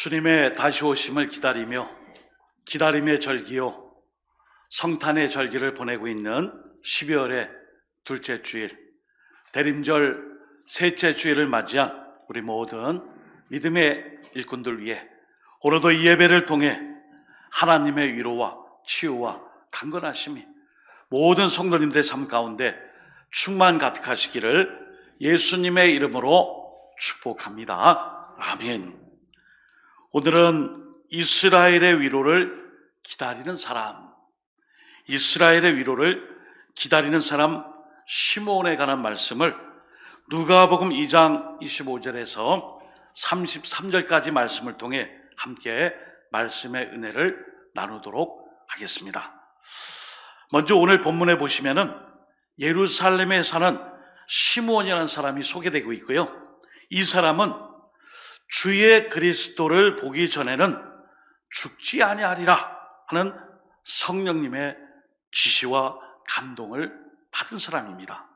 주님의 다시 오심을 기다리며 기다림의 절기요 성탄의 절기를 보내고 있는 12월의 둘째 주일, 대림절 셋째 주일을 맞이한 우리 모든 믿음의 일꾼들 위해 오늘도 이 예배를 통해 하나님의 위로와 치유와 강건하심이 모든 성도님들의 삶 가운데 충만 가득하시기를 예수님의 이름으로 축복합니다. 아멘. 오늘은 이스라엘의 위로를 기다리는 사람, 이스라엘의 위로를 기다리는 사람 시므온에 관한 말씀을 누가복음 2장 25절에서 33절까지 말씀을 통해 함께 말씀의 은혜를 나누도록 하겠습니다. 먼저 오늘 본문에 보시면은 예루살렘에 사는 시므온이라는 사람이 소개되고 있고요. 이 사람은 주의 그리스도를 보기 전에는 죽지 아니하리라 하는 성령님의 지시와 감동을 받은 사람입니다.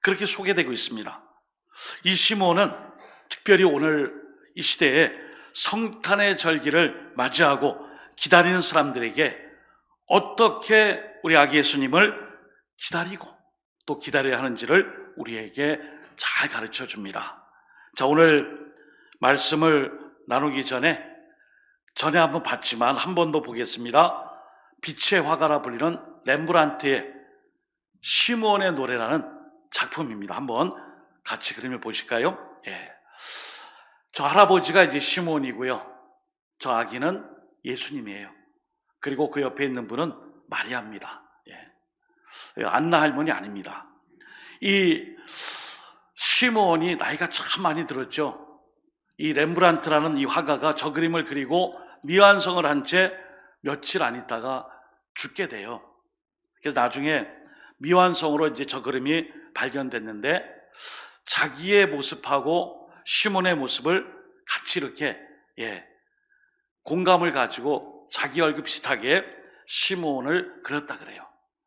그렇게 소개되고 있습니다. 이 시므온은 특별히 오늘 이 시대에 성탄의 절기를 맞이하고 기다리는 사람들에게 어떻게 우리 아기 예수님을 기다리고 또 기다려야 하는지를 우리에게 잘 가르쳐 줍니다. 자, 오늘 말씀을 나누기 전에 한번 봤지만 한 번 더 보겠습니다. 빛의 화가라 불리는 렘브란트의 시므온의 노래라는 작품입니다. 한번 같이 그림을 보실까요? 예. 저 할아버지가 이제 시므온이고요. 저 아기는 예수님이에요. 그리고 그 옆에 있는 분은 마리아입니다. 예. 안나 할머니 아닙니다. 이 시므온이 나이가 참 많이 들었죠. 이 렘브란트라는 이 화가가 저 그림을 그리고 미완성을 한 채 며칠 안 있다가 죽게 돼요. 그래서 나중에 미완성으로 이제 저 그림이 발견됐는데 자기의 모습하고 시몬의 모습을 같이 이렇게 공감을 가지고 자기 얼굴 비슷하게 시므온을 그렸다 그래요.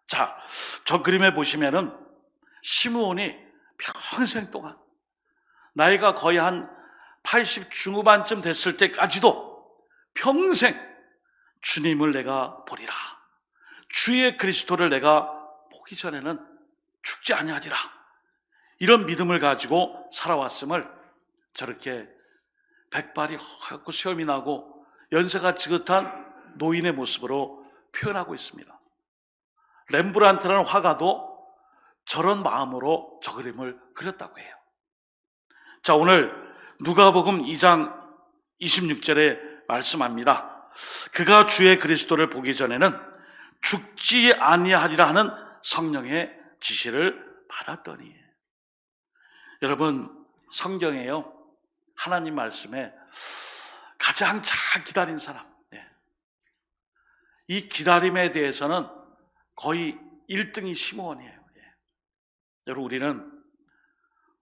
자, 저 그림에 보시면은 시므온이 평생 동안 나이가 거의 한 80 중후반쯤 됐을 때까지도 평생 주님을 내가 보리라, 주의 그리스도를 내가 보기 전에는 죽지 아니하리라, 이런 믿음을 가지고 살아왔음을 저렇게 백발이 허옇고 수염이 나고 연세가 지긋한 노인의 모습으로 표현하고 있습니다. 렘브란트라는 화가도 저런 마음으로 저 그림을 그렸다고 해요. 자, 오늘 누가복음 2장 26절에 말씀합니다. 그가 주의 그리스도를 보기 전에는 죽지 아니하리라 하는 성령의 지시를 받았더니. 여러분, 성경에요, 하나님 말씀에 가장 잘 기다린 사람, 이 기다림에 대해서는 거의 1등이 시므온이에요. 여러분, 우리는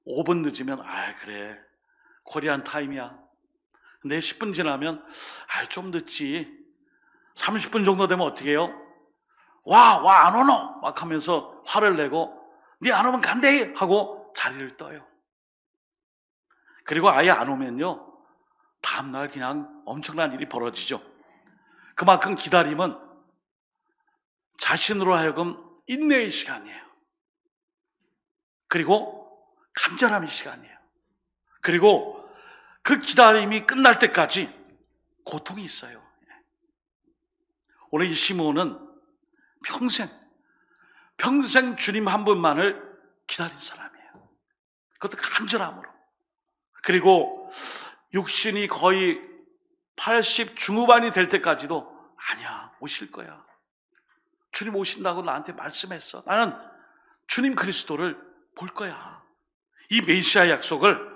5분 늦으면 그래, 코리안 타임이야. 근데 10분 지나면 좀 늦지. 30분 정도 되면 어떻게 해요? 와 안 오노 막 하면서 화를 내고 니 안 오면 간대 하고 자리를 떠요. 그리고 아예 안 오면요, 다음날 그냥 엄청난 일이 벌어지죠. 그만큼 기다림은 자신으로 하여금 인내의 시간이에요. 그리고 간절함의 시간이에요. 그리고 그 기다림이 끝날 때까지 고통이 있어요. 오늘 이 시므온은 평생 주님 한 분만을 기다린 사람이에요. 그것도 간절함으로. 그리고 육신이 거의 80 중후반이 될 때까지도 아니야, 오실 거야. 주님 오신다고 나한테 말씀했어. 나는 주님 그리스도를 볼 거야. 이 메시아 약속을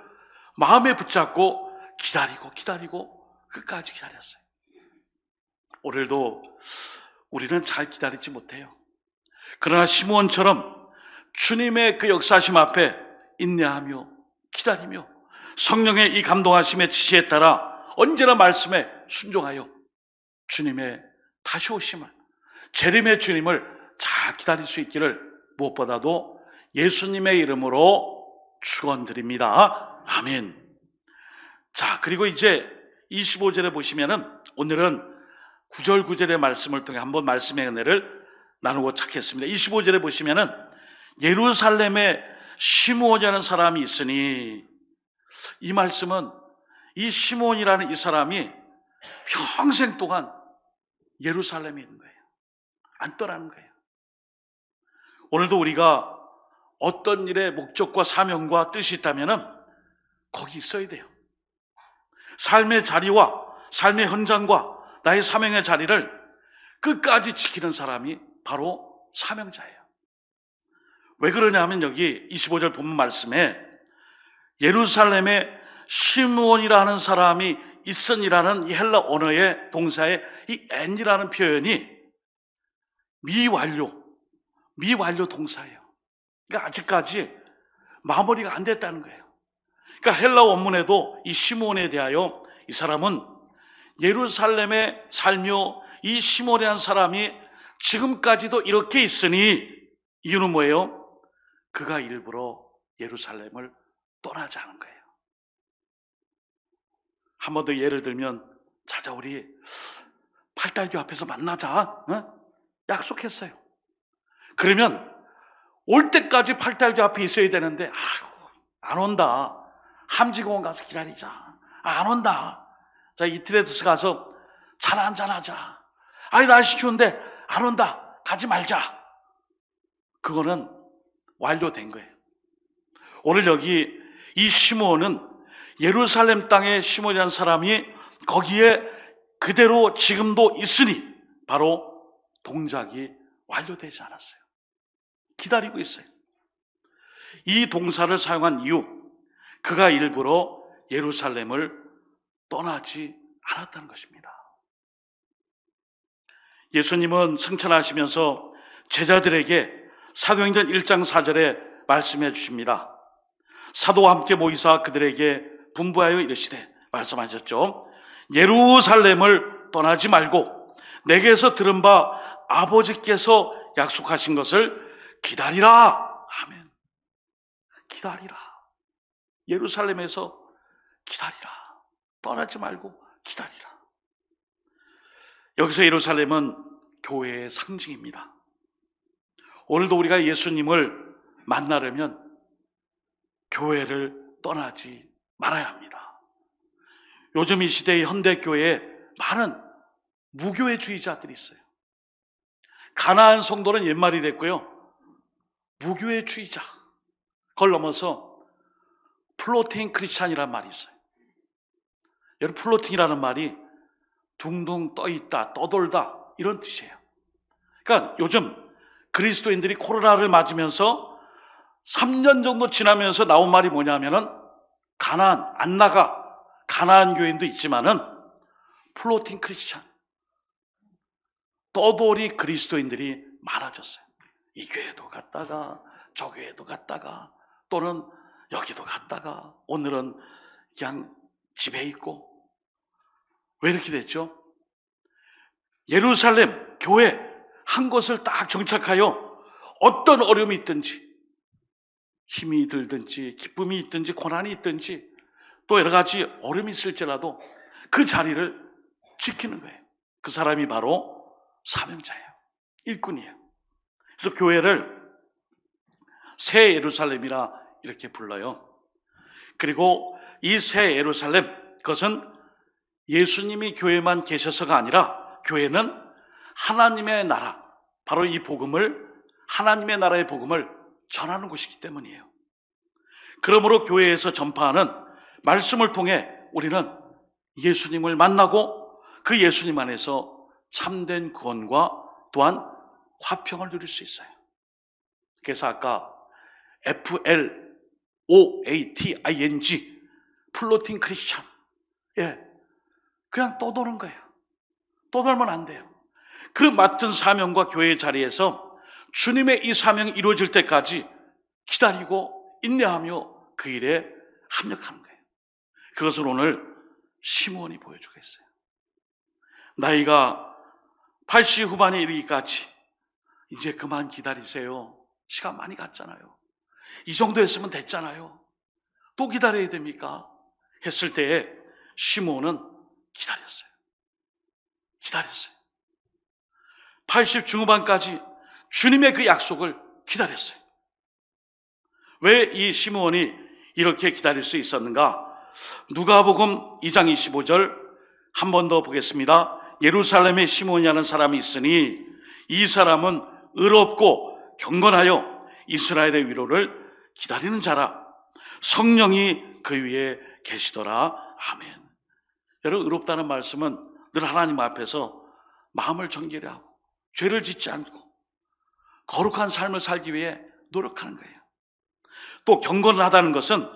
마음에 붙잡고 기다리고 끝까지 기다렸어요. 오늘도 우리는 잘 기다리지 못해요. 그러나 시므온처럼 주님의 그 역사하심 앞에 인내하며 기다리며 성령의 이 감동하심의 지시에 따라 언제나 말씀에 순종하여 주님의 다시 오심을, 재림의 주님을 잘 기다릴 수 있기를 무엇보다도 예수님의 이름으로 축원드립니다. 아멘. 자, 그리고 이제 25절에 보시면은 오늘은 9절 9절의 말씀을 통해 한번 말씀의 은혜를 나누고 찾겠습니다. 25절에 보시면은 예루살렘에 시므온이라는 사람이 있으니, 이 말씀은 이 시므온이라는 이 사람이 평생 동안 예루살렘에 있는 거예요. 안 떠나는 거예요. 오늘도 우리가 어떤 일의 목적과 사명과 뜻이 있다면은 거기 있어야 돼요. 삶의 자리와 삶의 현장과 나의 사명의 자리를 끝까지 지키는 사람이 바로 사명자예요. 왜 그러냐 하면 여기 25절 본문 말씀에 예루살렘에 시므온이라는 사람이 있으니라는 이 헬라 언어의 동사의 이 엔이라는 표현이 미완료 동사예요. 그러니까 아직까지 마무리가 안 됐다는 거예요. 그러니까 헬라 원문에도 이 시므온에 대하여 이 사람은 예루살렘에 살며 이 시므온이라는 사람이 지금까지도 이렇게 있으니, 이유는 뭐예요? 그가 일부러 예루살렘을 떠나지 않은 거예요. 한 번 더 예를 들면, 자자 우리 팔달교 앞에서 만나자, 약속했어요. 그러면 올 때까지 팔달교 앞에 있어야 되는데 안 온다. 함지공원 가서 기다리자. 안 온다. 자, 이트레드스 가서 차 한잔하자. 아니 날씨 추운데 안 온다. 가지 말자. 그거는 완료된 거예요. 오늘 여기 이 시므온은 예루살렘 땅에 시므온이라는 사람이 거기에 그대로 지금도 있으니 바로 동작이 완료되지 않았어요. 기다리고 있어요. 이 동사를 사용한 이유, 그가 일부러 예루살렘을 떠나지 않았다는 것입니다. 예수님은 승천하시면서 제자들에게 사도행전 1장 4절에 말씀해 주십니다. 사도와 함께 모이사 그들에게 분부하여 이르시되, 말씀하셨죠. 예루살렘을 떠나지 말고 내게서 들은 바 아버지께서 약속하신 것을 기다리라. 아멘. 기다리라. 예루살렘에서 기다리라. 떠나지 말고 기다리라. 여기서 예루살렘은 교회의 상징입니다. 오늘도 우리가 예수님을 만나려면 교회를 떠나지 말아야 합니다. 요즘 이 시대의 현대교회에 많은 무교회주의자들이 있어요. 가나안 성도는 옛말이 됐고요. 무교회주의자, 그걸 넘어서 플로팅 크리스찬이라는 말이 있어요. 여러분, 플로팅이라는 말이 둥둥 떠있다, 떠돌다 이런 뜻이에요. 그러니까 요즘 그리스도인들이 코로나를 맞으면서 3년 정도 지나면서 나온 말이 뭐냐면은 가나안, 안 나가, 가나안 교인도 있지만은 플로팅 크리스찬, 떠돌이 그리스도인들이 많아졌어요. 이 교회도 갔다가 저 교회도 갔다가 또는 여기도 갔다가 오늘은 그냥 집에 있고. 왜 이렇게 됐죠? 예루살렘 교회 한 곳을 딱 정착하여 어떤 어려움이 있든지, 힘이 들든지 기쁨이 있든지 고난이 있든지 또 여러 가지 어려움이 있을지라도 그 자리를 지키는 거예요. 그 사람이 바로 사명자예요. 일꾼이에요. 그래서 교회를 새 예루살렘이라 이렇게 불러요. 그리고 이 새 예루살렘, 그것은 예수님이 교회만 계셔서가 아니라 교회는 하나님의 나라, 바로 이 복음을, 하나님의 나라의 복음을 전하는 곳이기 때문이에요. 그러므로 교회에서 전파하는 말씀을 통해 우리는 예수님을 만나고 그 예수님 안에서 참된 구원과 또한 화평을 누릴 수 있어요. 그래서 아까 FLOATING, 플로팅 크리스찬, 그냥 떠도는 거예요. 떠돌면 안 돼요. 그 맡은 사명과 교회의 자리에서 주님의 이 사명이 이루어질 때까지 기다리고 인내하며 그 일에 합력하는 거예요. 그것을 오늘 시므온이 보여주고 있어요. 나이가 80 후반에 이르기까지 이제 그만 기다리세요. 시간 많이 갔잖아요. 이 정도 했으면 됐잖아요. 또 기다려야 됩니까? 했을 때에 시므온은 기다렸어요. 기다렸어요. 80 중후반까지 주님의 그 약속을 기다렸어요. 왜 이 시므온이 이렇게 기다릴 수 있었는가? 누가복음 2장 25절 한 번 더 보겠습니다. 예루살렘에 시므온이라는 사람이 있으니 이 사람은 의롭고 경건하여 이스라엘의 위로를 기다리는 자라. 성령이 그 위에 계시더라. 아멘. 여러분, 의롭다는 말씀은 늘 하나님 앞에서 마음을 정결히 하고 죄를 짓지 않고 거룩한 삶을 살기 위해 노력하는 거예요. 또 경건하다는 것은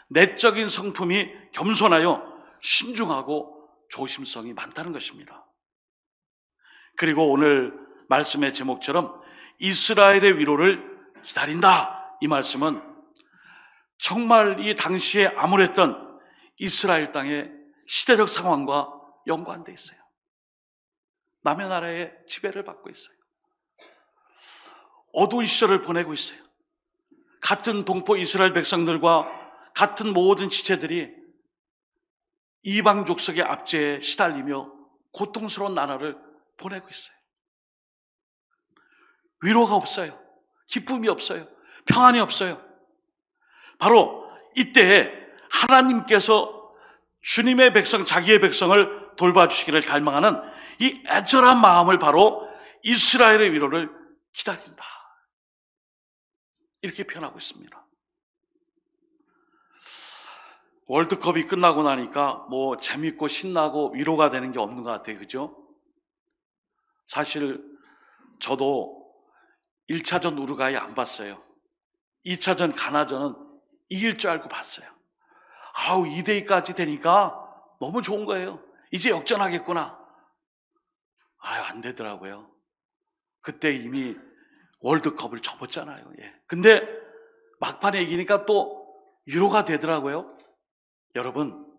내적인 성품이 겸손하여 신중하고 조심성이 많다는 것입니다. 그리고 오늘 말씀의 제목처럼 이스라엘의 위로를 기다린다, 이 말씀은 정말 이 당시에 암울했던 이스라엘 땅의 시대적 상황과 연관되어 있어요. 남의 나라의 지배를 받고 있어요. 어두운 시절을 보내고 있어요. 같은 동포 이스라엘 백성들과 같은 모든 지체들이 이방 족속의 압제에 시달리며 고통스러운 나날을 보내고 있어요. 위로가 없어요. 기쁨이 없어요. 평안이 없어요. 바로 이때에 하나님께서 주님의 백성, 자기의 백성을 돌봐주시기를 갈망하는 이 애절한 마음을 바로 이스라엘의 위로를 기다린다, 이렇게 표현하고 있습니다. 월드컵이 끝나고 나니까 뭐 재밌고 신나고 위로가 되는 게 없는 것 같아요. 그죠? 사실 저도 1차전 우루과이 안 봤어요. 2차전 가나전은 이길 줄 알고 봤어요. 2대2까지 되니까 너무 좋은 거예요. 이제 역전하겠구나. 안 되더라고요. 그때 이미 월드컵을 접었잖아요. 근데 막판에 이기니까 또 위로가 되더라고요. 여러분,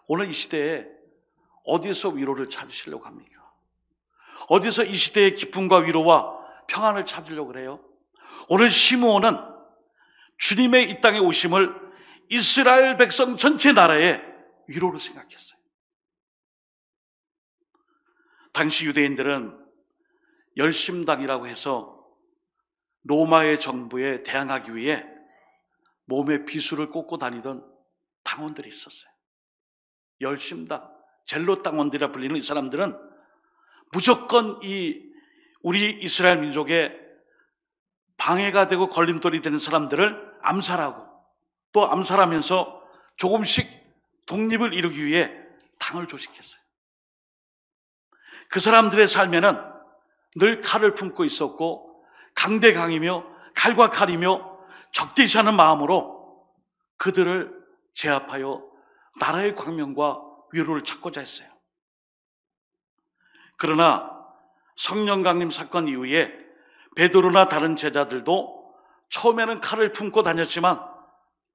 오늘 이 시대에 어디서 위로를 찾으시려고 합니까? 어디서 이 시대의 기쁨과 위로와 평안을 찾으려고 그래요? 오늘 시므온은 주님의 이 땅에 오심을 이스라엘 백성 전체 나라의 위로로 생각했어요. 당시 유대인들은 열심당이라고 해서 로마의 정부에 대항하기 위해 몸에 비수를 꽂고 다니던 당원들이 있었어요. 열심당, 젤로 당원들이라 불리는 이 사람들은 무조건 우리 이스라엘 민족의 방해가 되고 걸림돌이 되는 사람들을 암살하고, 또 암살하면서 조금씩 독립을 이루기 위해 당을 조직했어요. 그 사람들의 삶에는 늘 칼을 품고 있었고 강대강이며 칼과 칼이며 적대시하는 마음으로 그들을 제압하여 나라의 광명과 위로를 찾고자 했어요. 그러나 성령 강림 사건 이후에 베드로나 다른 제자들도 처음에는 칼을 품고 다녔지만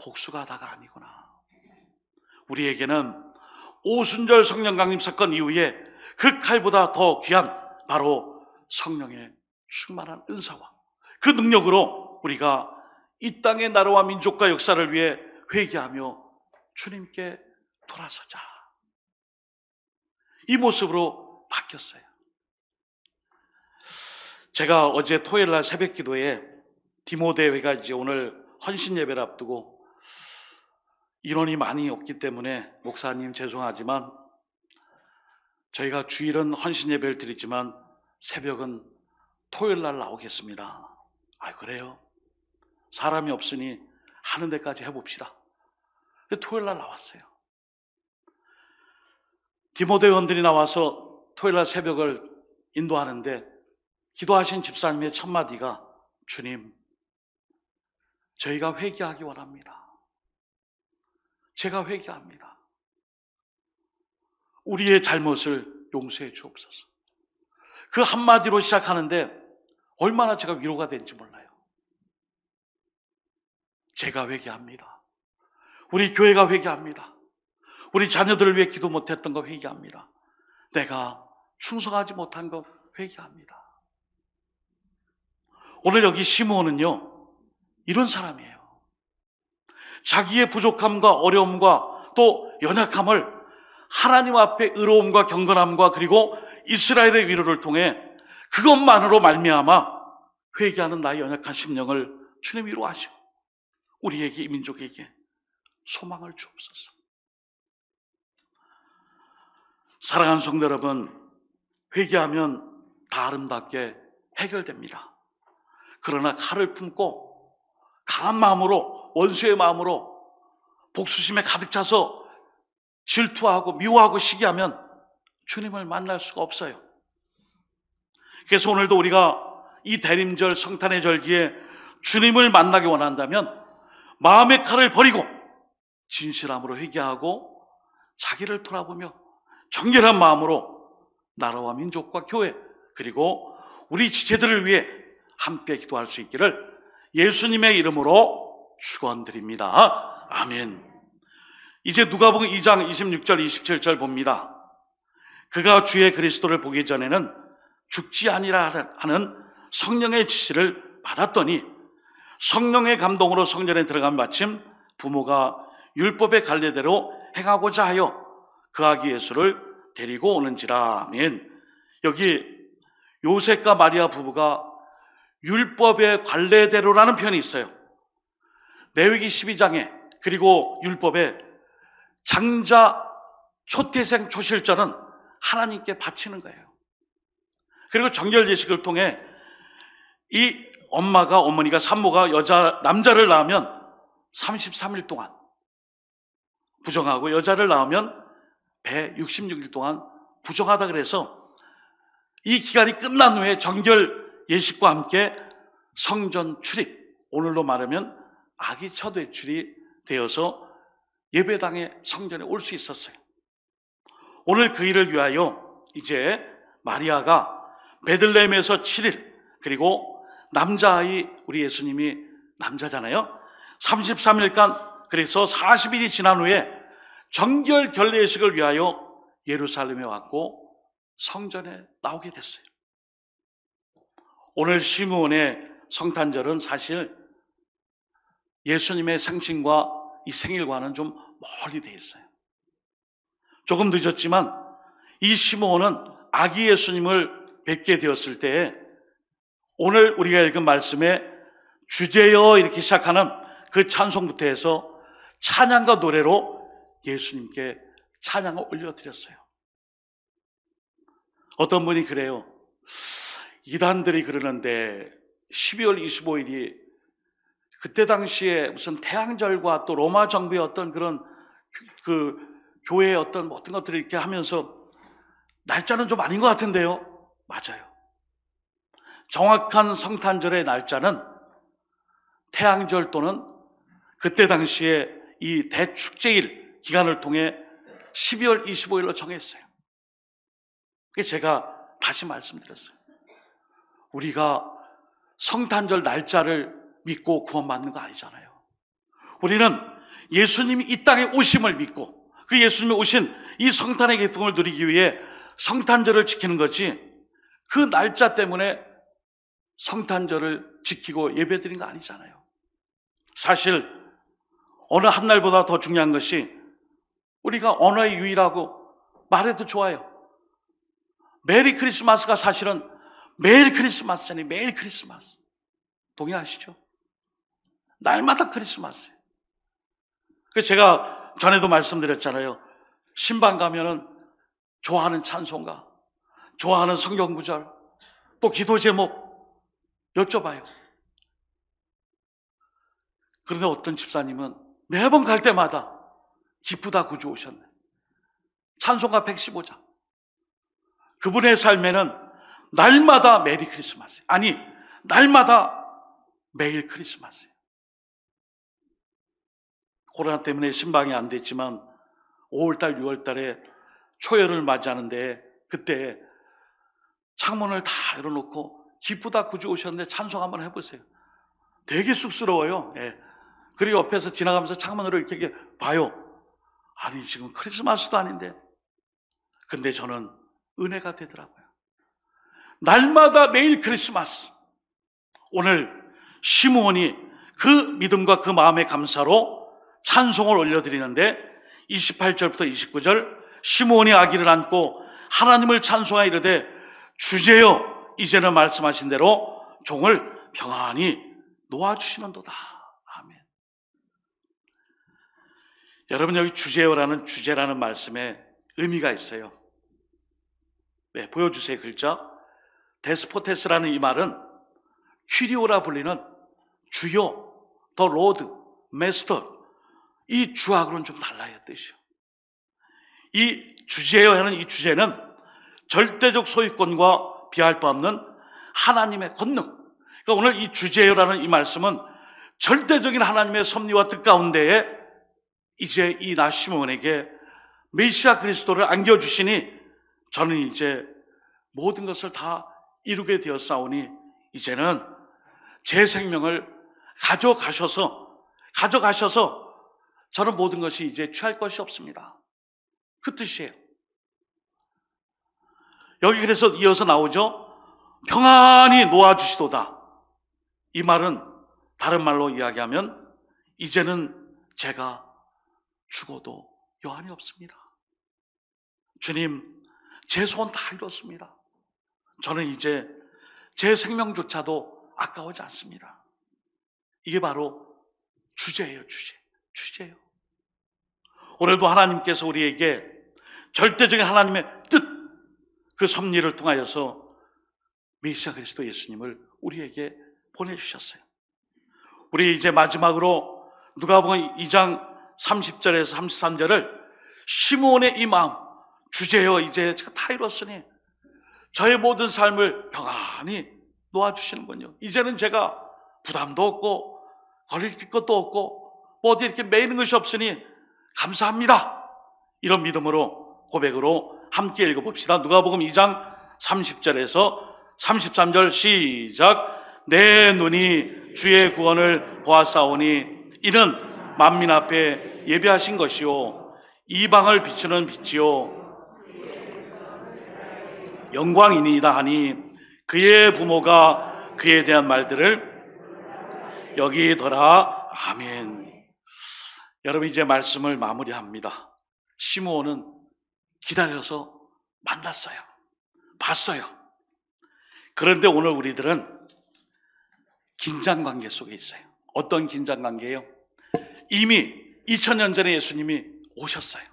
복수가 다가 아니구나. 우리에게는 오순절 성령 강림 사건 이후에 그 칼보다 더 귀한 바로 성령의 충만한 은사와 그 능력으로 우리가 이 땅의 나라와 민족과 역사를 위해 회개하며 주님께 돌아서자, 이 모습으로 바뀌었어요. 제가 어제 토요일 날 새벽 기도에 디모데회가 이제 오늘 헌신 예배를 앞두고 인원이 많이 없기 때문에 목사님 죄송하지만 저희가 주일은 헌신 예배를 드리지만 새벽은 토요일 날 나오겠습니다. 그래요? 사람이 없으니 하는 데까지 해봅시다. 토요일 날 나왔어요. 디모데 회원들이 나와서 토요일 날 새벽을 인도하는데 기도하신 집사님의 첫 마디가 주님, 저희가 회개하기 원합니다. 제가 회개합니다. 우리의 잘못을 용서해 주옵소서. 그 한마디로 시작하는데 얼마나 제가 위로가 된지 몰라요. 제가 회개합니다. 우리 교회가 회개합니다. 우리 자녀들을 위해 기도 못했던 거 회개합니다. 내가 충성하지 못한 거 회개합니다. 오늘 여기 시므온은요, 이런 사람이에요. 자기의 부족함과 어려움과 또 연약함을 하나님 앞에 의로움과 경건함과 그리고 이스라엘의 위로를 통해 그것만으로 말미암아 회개하는 나의 연약한 심령을 주님 위로하시고 우리에게, 이 민족에게 소망을 주옵소서. 사랑하는 성도 여러분, 회개하면 다 아름답게 해결됩니다. 그러나 칼을 품고 강한 마음으로, 원수의 마음으로 복수심에 가득 차서 질투하고 미워하고 시기하면 주님을 만날 수가 없어요. 그래서 오늘도 우리가 이 대림절 성탄의 절기에 주님을 만나기 원한다면 마음의 칼을 버리고 진실함으로 회개하고 자기를 돌아보며 정결한 마음으로 나라와 민족과 교회 그리고 우리 지체들을 위해 함께 기도할 수 있기를 예수님의 이름으로 축원드립니다. 아멘. 이제 누가복음 2장 26절 27절 봅니다. 그가 주의 그리스도를 보기 전에는 죽지 아니라 하는 성령의 지시를 받았더니 성령의 감동으로 성전에 들어간 마침 부모가 율법의 관례대로 행하고자 하여 그 아기 예수를 데리고 오는지라. 아멘. 여기 요셉과 마리아 부부가 율법의 관례대로라는 표현이 있어요. 레위기 12장에 그리고 율법에 장자 초태생 초실절은 하나님께 바치는 거예요. 그리고 정결 예식을 통해 이 어머니가 산모가 남자를 낳으면 33일 동안 부정하고 여자를 낳으면 166일 동안 부정하다 그래서 이 기간이 끝난 후에 정결 예식과 함께 성전 출입, 오늘로 말하면 아기 첫 외출이 되어서 예배당에 성전에 올 수 있었어요. 오늘 그 일을 위하여 이제 마리아가 베들레헴에서 7일 그리고 남자아이 우리 예수님이 남자잖아요. 33일간 그래서 40일이 지난 후에 정결 결례식을 위하여 예루살렘에 왔고 성전에 나오게 됐어요. 오늘 시므온의 성탄절은 사실 예수님의 생신과 이 생일과는 좀 멀리 돼 있어요. 조금 늦었지만 이 시므온은 아기 예수님을 뵙게 되었을 때에 오늘 우리가 읽은 말씀에 주제여 이렇게 시작하는 그 찬송부터 해서 찬양과 노래로 예수님께 찬양을 올려드렸어요. 어떤 분이 그래요. 이단들이 그러는데 12월 25일이 그때 당시에 무슨 태양절과 또 로마 정부의 어떤 그런 그 교회의 어떤 것들을 이렇게 하면서 날짜는 좀 아닌 것 같은데요. 맞아요. 정확한 성탄절의 날짜는 태양절 또는 그때 당시에 이 대축제일 기간을 통해 12월 25일로 정했어요. 그래서 제가 다시 말씀드렸어요. 우리가 성탄절 날짜를 믿고 구원받는 거 아니잖아요. 우리는 예수님이 이 땅에 오심을 믿고 그 예수님이 오신 이 성탄의 기쁨을 누리기 위해 성탄절을 지키는 거지 그 날짜 때문에 성탄절을 지키고 예배드린 거 아니잖아요. 사실 어느 한 날보다 더 중요한 것이 우리가 언어의 유의라고 말해도 좋아요. 메리 크리스마스가 사실은 매일 크리스마스잖아요. 매일 크리스마스. 동의하시죠? 날마다 크리스마스예요. 그래서 제가 전에도 말씀드렸잖아요. 신방 가면은 좋아하는 찬송가, 좋아하는 성경 구절, 또 기도 제목 여쭤봐요. 그런데 어떤 집사님은 매번 갈 때마다 기쁘다 구주 오셨네. 찬송가 115장. 그분의 삶에는 날마다 메리 크리스마스. 아니, 날마다 매일 크리스마스예요. 코로나 때문에 신방이 안 됐지만 5월달, 6월달에 초여를 맞이하는데 그때 창문을 다 열어놓고 기쁘다 구주 오셨는데 찬송 한번 해보세요. 되게 쑥스러워요. 예. 그리고 옆에서 지나가면서 창문으로 이렇게 봐요. 아니 지금 크리스마스도 아닌데. 근데 저는 은혜가 되더라고요. 날마다 매일 크리스마스. 오늘 시므온이 그 믿음과 그 마음의 감사로 찬송을 올려드리는데 28절부터 29절 시므온이 아기를 안고 하나님을 찬송하여 이르되 주제여 이제는 말씀하신 대로 종을 평안히 놓아주시는도다. 아멘. 여러분, 여기 주제여라는 주제라는 말씀에 의미가 있어요. 네, 보여주세요. 글자. 데스포테스라는 이 말은 퀴리오라 불리는 주요, 더 로드, 메스터, 이 주하고는 좀 달라요, 뜻이요. 이 주제여 하는 이 주제는 절대적 소유권과 비할 바 없는 하나님의 권능. 그러니까 오늘 이 주제여라는 이 말씀은 절대적인 하나님의 섭리와 뜻 가운데에 이제 이 나 시몬에게 메시아 그리스도를 안겨주시니 저는 이제 모든 것을 다 이루게 되었사오니 이제는 제 생명을 가져가셔서 저는 모든 것이 이제 취할 것이 없습니다. 그 뜻이에요. 여기 그래서 이어서 나오죠. 평안히 놓아주시도다. 이 말은 다른 말로 이야기하면 이제는 제가 죽어도 여한이 없습니다. 주님, 제 소원 다 이뤘습니다. 저는 이제 제 생명조차도 아까워지 않습니다. 이게 바로 주제예요, 주제예요. 오늘도 하나님께서 우리에게 절대적인 하나님의 뜻, 그 섭리를 통하여서 메시아 그리스도 예수님을 우리에게 보내주셨어요. 우리 이제 마지막으로 누가복음 2장 30절에서 33절을 시므온의 이 마음, 주제여 이제 제가 다 이뤘으니 저의 모든 삶을 평안히 놓아주시는군요. 이제는 제가 부담도 없고 거릴 것도 없고 뭐 어디 이렇게 매이는 것이 없으니 감사합니다. 이런 믿음으로 고백으로 함께 읽어봅시다. 누가복음 2장 30절에서 33절 시작. 내 눈이 주의 구원을 보았사오니 이는 만민 앞에 예비하신 것이요 이방을 비추는 빛이요 영광이니이다 하니 그의 부모가 그에 대한 말들을 여기더라. 아멘. 여러분, 이제 말씀을 마무리합니다. 시므온은 기다려서 만났어요. 봤어요. 그런데 오늘 우리들은 긴장관계 속에 있어요. 어떤 긴장관계예요? 이미 2000년 전에 예수님이 오셨어요.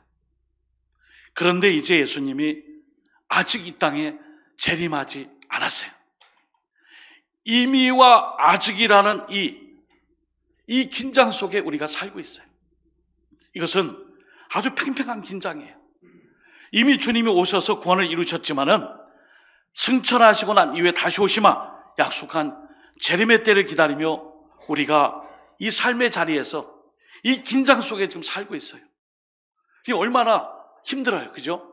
그런데 이제 예수님이 아직 이 땅에 재림하지 않았어요. 이미와 아직이라는 이 긴장 속에 우리가 살고 있어요. 이것은 아주 팽팽한 긴장이에요. 이미 주님이 오셔서 구원을 이루셨지만은 승천하시고 난 이후에 다시 오시마 약속한 재림의 때를 기다리며 우리가 이 삶의 자리에서 이 긴장 속에 지금 살고 있어요. 이게 얼마나 힘들어요. 그죠?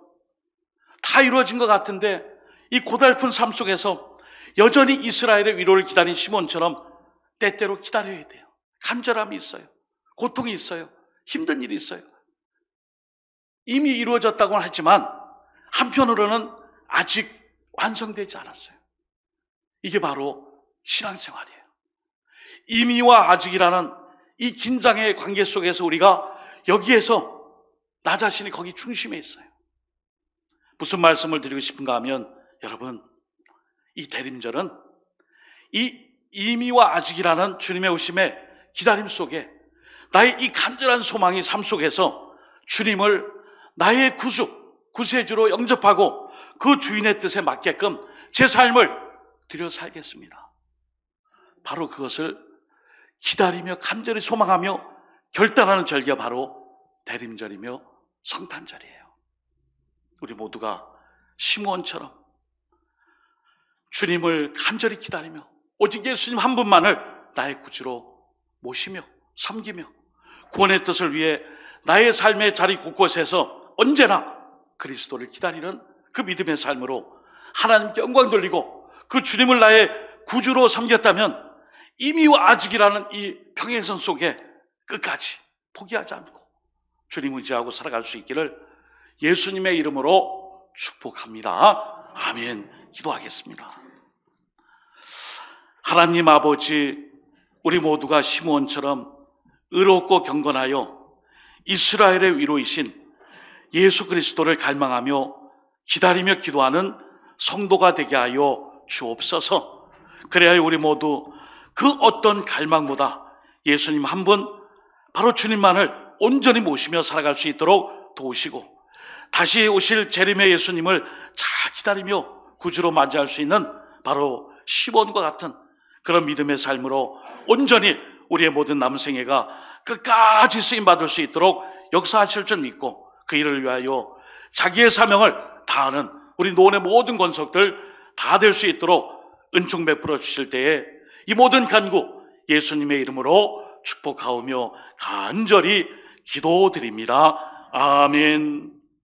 다 이루어진 것 같은데 이 고달픈 삶 속에서 여전히 이스라엘의 위로를 기다린 시몬처럼 때때로 기다려야 돼요. 간절함이 있어요. 고통이 있어요. 힘든 일이 있어요. 이미 이루어졌다고는 하지만 한편으로는 아직 완성되지 않았어요. 이게 바로 신앙생활이에요. 이미와 아직이라는 이 긴장의 관계 속에서 우리가 여기에서 나 자신이 거기 중심에 있어요. 무슨 말씀을 드리고 싶은가 하면 여러분, 이 대림절은 이 이미와 아직이라는 주님의 오심의 기다림 속에 나의 이 간절한 소망이 삶 속에서 주님을 나의 구세주로 영접하고 그 주인의 뜻에 맞게끔 제 삶을 들여 살겠습니다. 바로 그것을 기다리며 간절히 소망하며 결단하는 절기가 바로 대림절이며 성탄절이에요. 우리 모두가 시므온처럼 주님을 간절히 기다리며 오직 예수님 한 분만을 나의 구주로 모시며 섬기며 구원의 뜻을 위해 나의 삶의 자리 곳곳에서 언제나 그리스도를 기다리는 그 믿음의 삶으로 하나님께 영광 돌리고 그 주님을 나의 구주로 섬겼다면 이미와 아직이라는 이 평행선 속에 끝까지 포기하지 않고 주님 의지하고 살아갈 수 있기를 예수님의 이름으로 축복합니다. 아멘. 기도하겠습니다. 하나님 아버지, 우리 모두가 시므온처럼 의롭고 경건하여 이스라엘의 위로이신 예수 그리스도를 갈망하며 기다리며 기도하는 성도가 되게 하여 주옵소서. 그래야 우리 모두 그 어떤 갈망보다 예수님 한 분, 바로 주님만을 온전히 모시며 살아갈 수 있도록 도우시고, 다시 오실 재림의 예수님을 잘 기다리며 구주로 맞이할 수 있는 바로 시몬과 같은 그런 믿음의 삶으로 온전히 우리의 모든 남은 생애가 끝까지 쓰임받을 수 있도록 역사하실 줄 믿고, 그 일을 위하여 자기의 사명을 다하는 우리 노원의 모든 권속들 다 될 수 있도록 은총 베풀어 주실 때에 이 모든 간구 예수님의 이름으로 축복하오며 간절히 기도드립니다. 아멘.